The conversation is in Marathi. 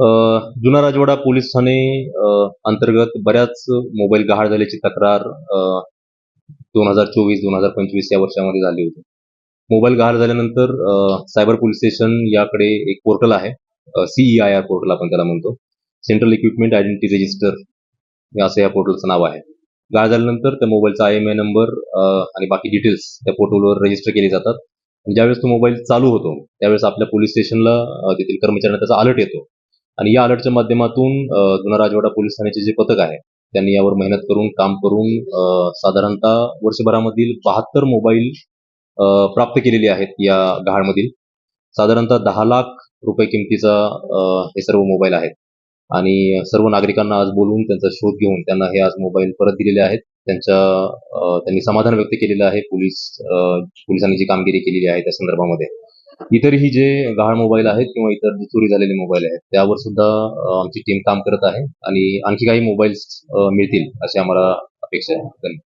अ, जुना राजवाडा पोलीस ठाणे अंतर्गत बऱ्याच मोबाईल गहाळ झाल्याची तक्रार 2024-2025 या वर्षामध्ये झाली होती. मोबाईल गहाळ झाल्यानंतर सायबर पोलीस स्टेशन याकडे एक पोर्टल आहे. CEIR पोर्टल आपण त्याला म्हणतो. सेंट्रल इक्विपमेंट आयडेंटिटी रजिस्टर असं या पोर्टलचं नाव आहे. गहाळ झाल्यानंतर त्या मोबाईलचा IMEI नंबर आणि बाकी डिटेल्स त्या पोर्टलवर रजिस्टर केले जातात. आणि ज्यावेळेस तो मोबाईल चालू होतो, त्यावेळेस आपल्या पोलीस स्टेशनला तेथील कर्मचाऱ्यांना त्याचा अलर्ट येतो. आणि या अलर्टच्या माध्यमातून जुना राजवाडा पोलीस ठाण्याचे जे पथक आहे, त्यांनी यावर मेहनत करून, काम करून साधारणतः वर्षभरामधील 72 मोबाईल प्राप्त केलेले आहेत या गहाळमधील. साधारणतः 10 लाख रुपये किमतीचा हे सर्व मोबाईल आहेत. आणि सर्व नागरिकांना आज बोलवून त्यांचा शोध घेऊन त्यांना हे आज मोबाईल परत दिलेले आहेत. त्यांनी समाधान व्यक्त केलेलं आहे. पोलिसांनी जी कामगिरी केलेली आहे त्या संदर्भामध्ये. इतरही जे गहाळ मोबाईल आहेत किंवा इतर जे चोरी झालेले मोबाईल आहेत, त्यावर सुद्धा आमची टीम काम करत आहे आणि आणखी काही मोबाईल्स मिळतील अशी आम्हाला अपेक्षा आहे. धन्यवाद.